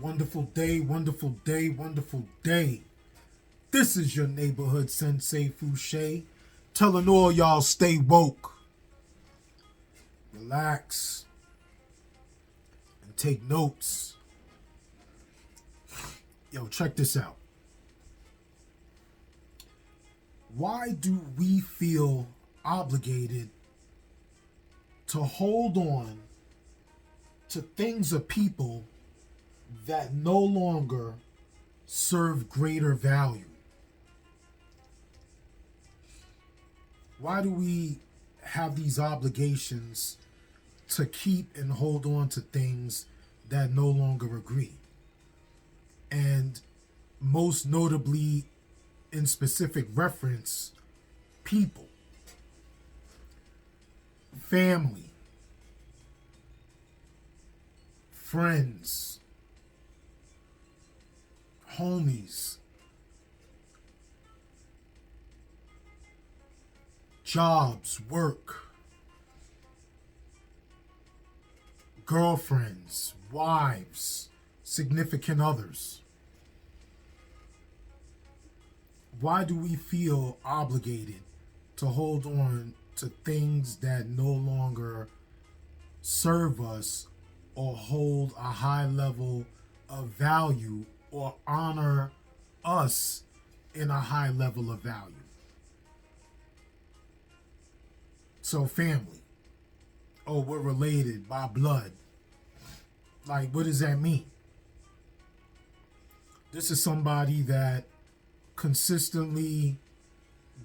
Wonderful day, wonderful day, wonderful day. This is your neighborhood sensei Fouché, telling all y'all stay woke, relax, and take notes. Yo, check this out. Why do we feel obligated to hold on to things or people that no longer serve greater value? Why do we have these obligations to keep and hold on to things that no longer agree? And most notably, in specific reference, people, family, friends, homies, jobs, work, girlfriends, wives, significant others. Why do we feel obligated to hold on to things that no longer serve us or hold a high level of value or honor us in a high level of value? So family, oh, we're related by blood. Like, what does that mean? This is somebody that consistently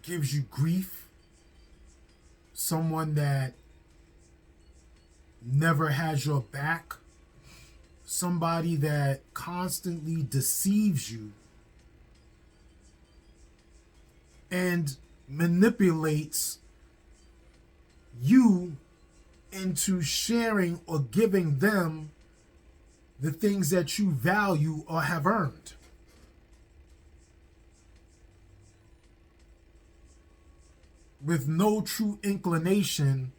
gives you grief, someone that never has your back, somebody that constantly deceives you and manipulates you into sharing or giving them the things that you value or have earned. With no true inclination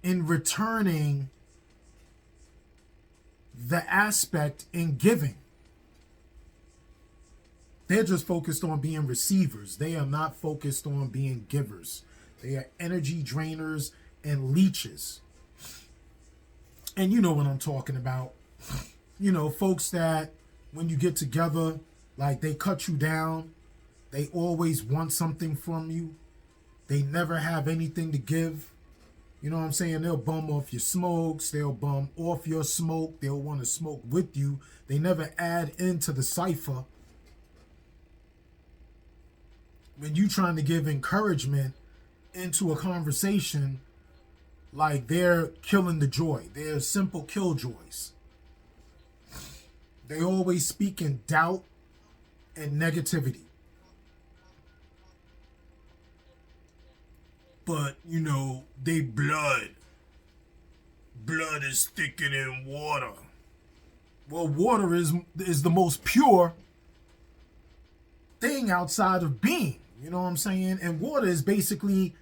in returning the aspect in giving. They're just focused on being receivers. They are not focused on being givers. They are energy drainers and leeches. And you know what I'm talking about. You know, folks that when you get together, like, they cut you down. They always want something from you. They never have anything to give. You know what I'm saying? They'll bum off your smokes. They'll bum off your smoke. They'll want to smoke with you. They never add into the cipher. When you trying to give encouragement into a conversation, like, they're killing the joy. They're simple killjoys. They always speak in doubt and negativity. But, you know, they blood. Blood is thicker than water. Well, water is the most pure thing outside of being. You know what I'm saying? And water is basically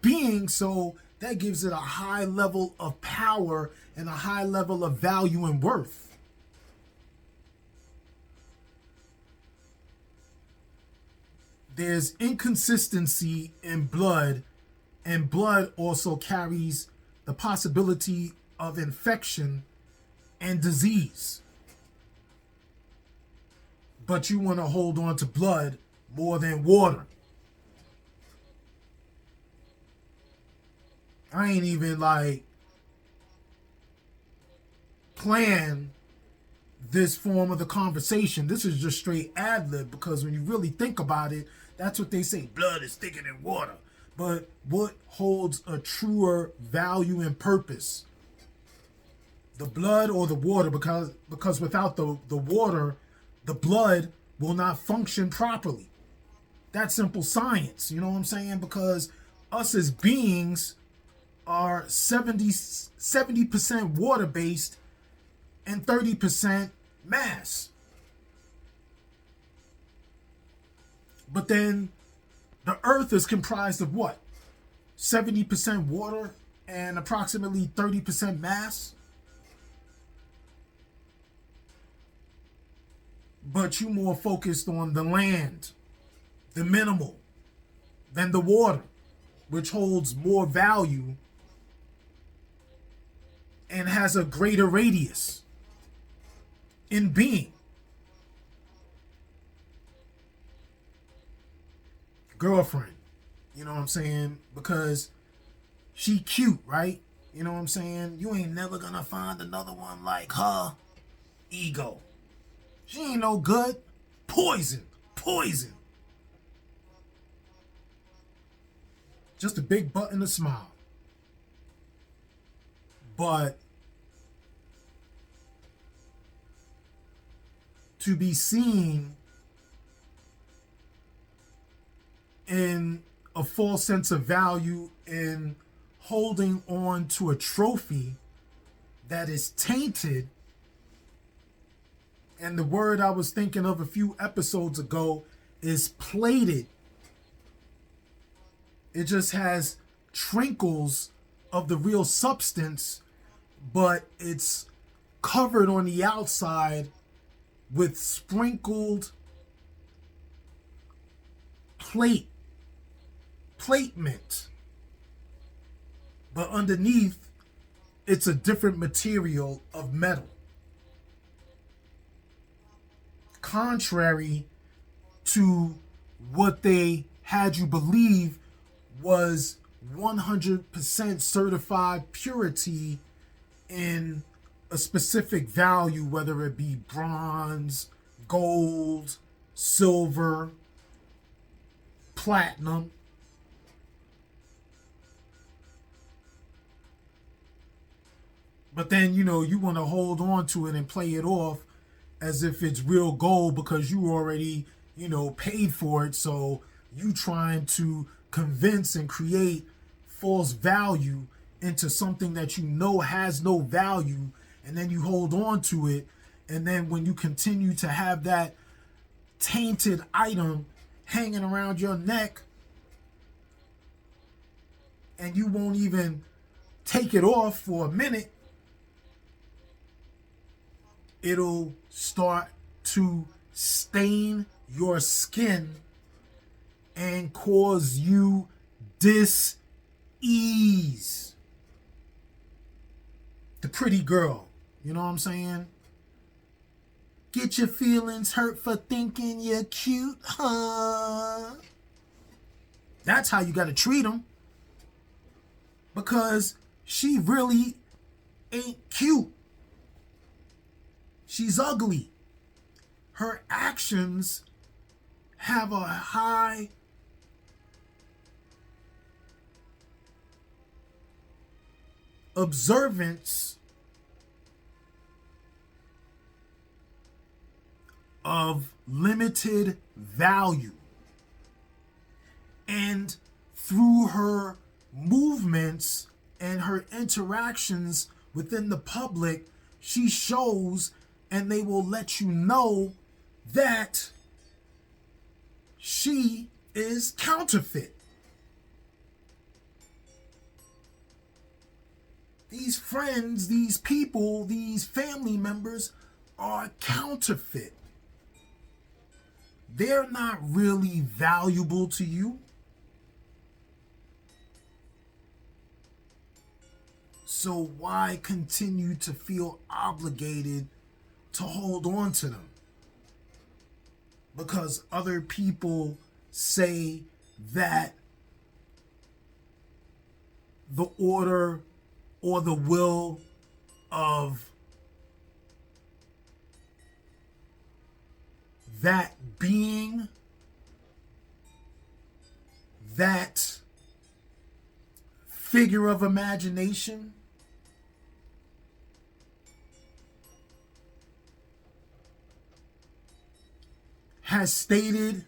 being, so that gives it a high level of power and a high level of value and worth. There's inconsistency in blood, and blood also carries the possibility of infection and disease. But you want to hold on to blood more than water. I ain't even like plan this form of the conversation. This is just straight ad-lib, because when you really think about it, that's what they say. Blood is thicker than water. But what holds a truer value and purpose? The blood or the water? Because without the water, the blood will not function properly. That's simple science. You know what I'm saying? Because us as beings are 70% water-based and 30% mass. But then the earth is comprised of what? 70% water and approximately 30% mass. but you more focused on the land, the minimal, than the water, which holds more value and has a greater radius in being. Girlfriend, you know what I'm saying? Because she cute, right? You know what I'm saying? You ain't never gonna find another one like her. Ego. She ain't no good. Poison. Poison. Just a big butt and a smile. But to be seen in a false sense of value in holding on to a trophy that is tainted, and the word I was thinking of a few episodes ago is plated. It just has trinkles of the real substance, but it's covered on the outside with sprinkled platement. But underneath, it's a different material of metal. Contrary to what they had you believe was 100% certified purity in a specific value, whether it be bronze, gold, silver, platinum. But then, you know, you want to hold on to it and play it off as if it's real gold because you already, you know, paid for it. So you trying to convince and create false value into something that you know has no value, and then you hold on to it. And then when you continue to have that tainted item hanging around your neck and you won't even take it off for a minute, it'll start to stain your skin and cause you dis-ease. The pretty girl, you know what I'm saying? Get your feelings hurt for thinking you're cute, huh? That's how you gotta treat them. Because she really ain't cute. She's ugly. Her actions have a high observance of limited value. And through her movements and her interactions within the public, she shows, and they will let you know, that she is counterfeit. These friends, these people, these family members are counterfeit. They're not really valuable to you. So why continue to feel obligated to hold on to them? Because other people say that the order or the will of that being, that figure of imagination, has stated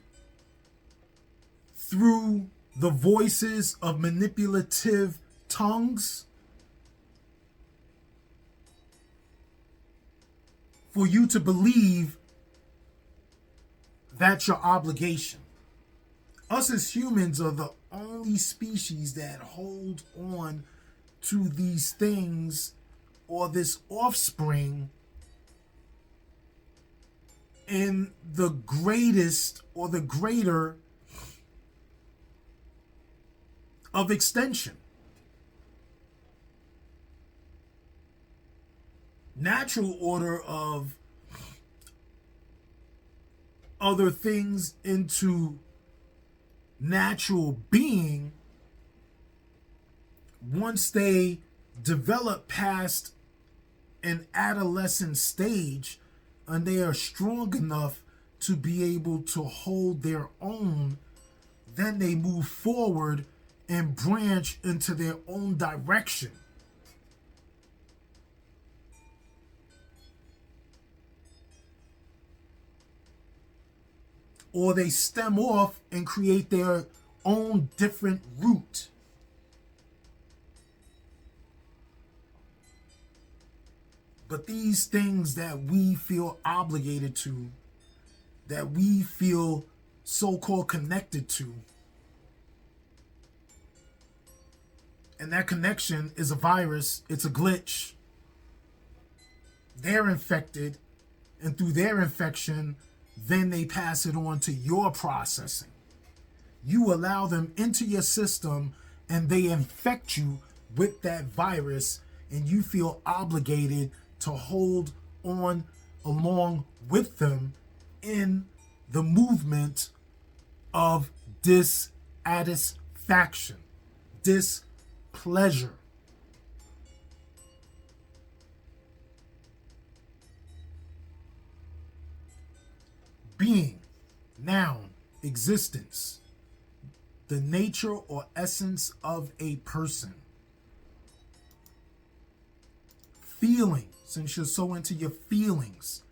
through the voices of manipulative tongues for you to believe that's your obligation. Us as humans are the only species that hold on to these things or this offspring in the greatest or the greater of extension. Natural order of other things into natural being, once they develop past an adolescent stage and they are strong enough to be able to hold their own, then they move forward and branch into their own direction. Or they stem off and create their own different route. But these things that we feel obligated to, that we feel so-called connected to, and that connection is a virus, it's a glitch. They're infected, and through their infection, then they pass it on to your processing. You allow them into your system and they infect you with that virus, and you feel obligated to hold on along with them in the movement of dissatisfaction, displeasure. Being, noun, existence, the nature or essence of a person. Feeling, since you're so into your feelings,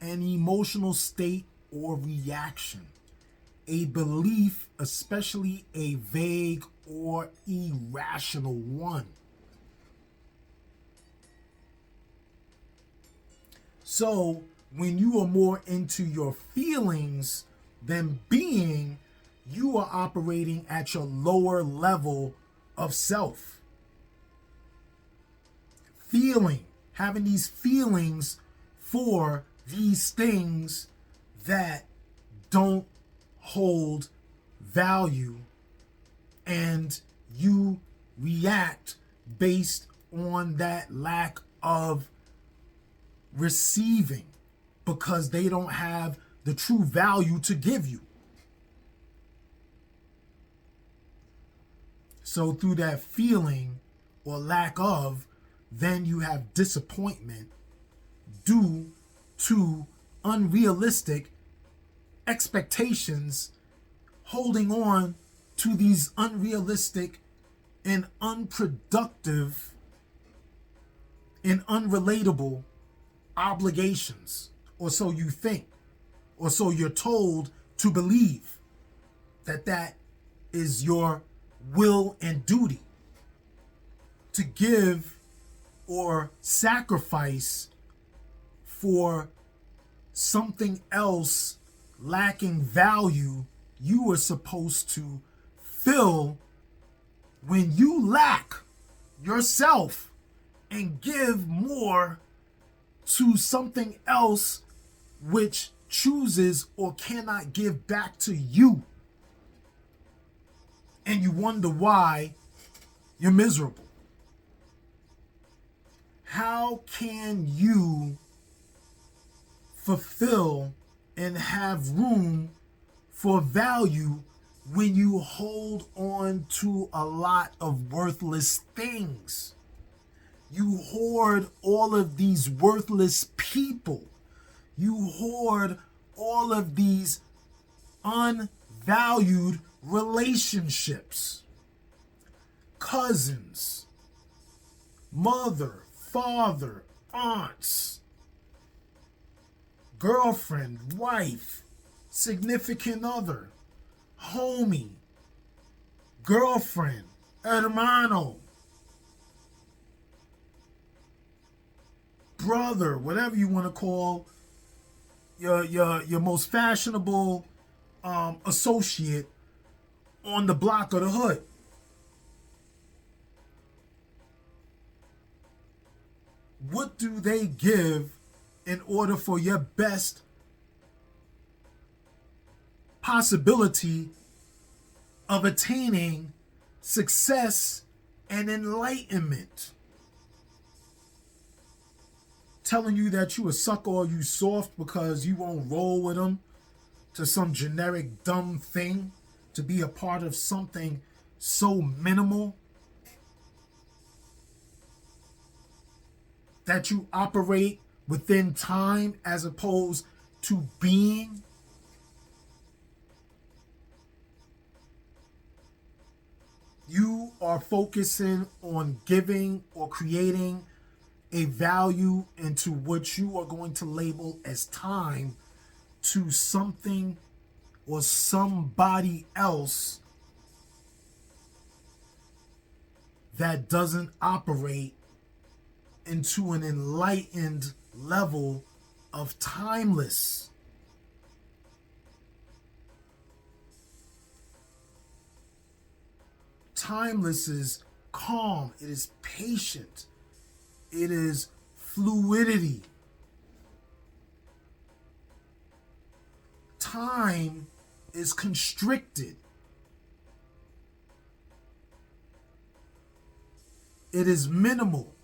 an emotional state or reaction. A belief, especially a vague or irrational one. So, when you are more into your feelings than being, you are operating at your lower level of self. Feeling, having these feelings for these things that don't hold value, and you react based on that lack of receiving, because they don't have the true value to give you. So through that feeling or lack of, then you have disappointment due to unrealistic expectations, holding on to these unrealistic and unproductive and unrelatable obligations. Or so you think, or so you're told to believe, that is your will and duty, to give or sacrifice for something else lacking value you are supposed to fill when you lack yourself, and give more to something else which chooses or cannot give back to you. And you wonder why you're miserable. How can you fulfill and have room for value when you hold on to a lot of worthless things? You hoard all of these worthless people. You hoard all of these unvalued relationships. Cousins, mother, father, aunts, girlfriend, wife, significant other, homie, girlfriend, hermano, brother, whatever you want to call your most fashionable associate on the block or the hood. What do they give in order for your best possibility of attaining success and enlightenment. Telling you that you a sucker or you soft because you won't roll with them to some generic dumb thing to be a part of something so minimal that you operate within time as opposed to being. You are focusing on giving or creating a value into what you are going to label as time to something or somebody else that doesn't operate into an enlightened level of timeless. Timeless is calm, it is patient, it is fluidity. Time is constricted. It is minimal.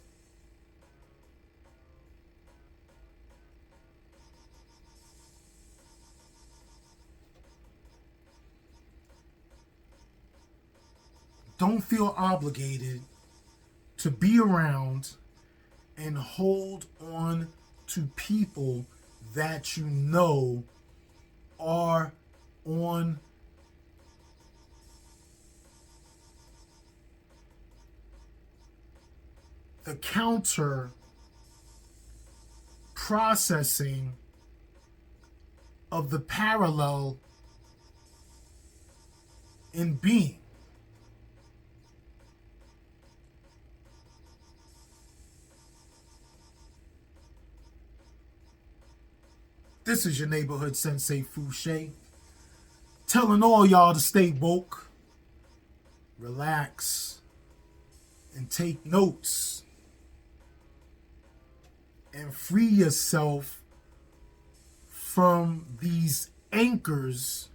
Don't feel obligated to be around and hold on to people that you know are on the counter processing of the parallel in being. This is your neighborhood Sensei Fouché, telling all y'all to stay woke, relax, and take notes, and free yourself from these anchors,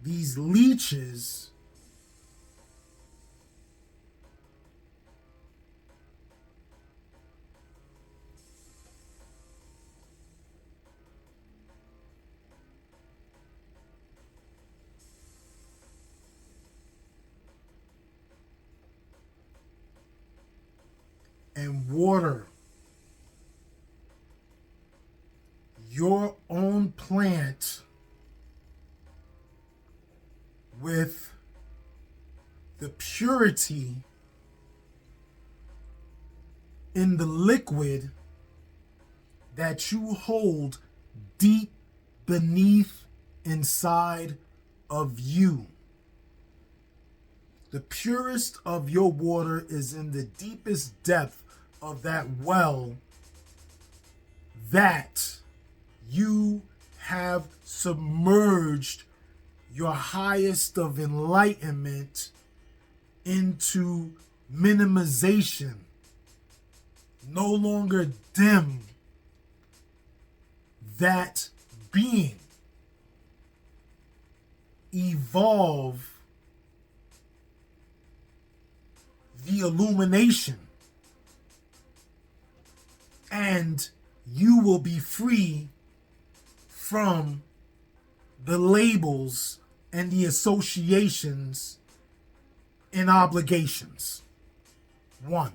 these leeches and water your own plant with the purity in the liquid that you hold deep beneath inside of you. The purest of your water is in the deepest depth of that well that you have submerged your highest of enlightenment into minimization. No longer dim that being. Evolve the illumination, and you will be free from the labels and the associations and obligations. 1.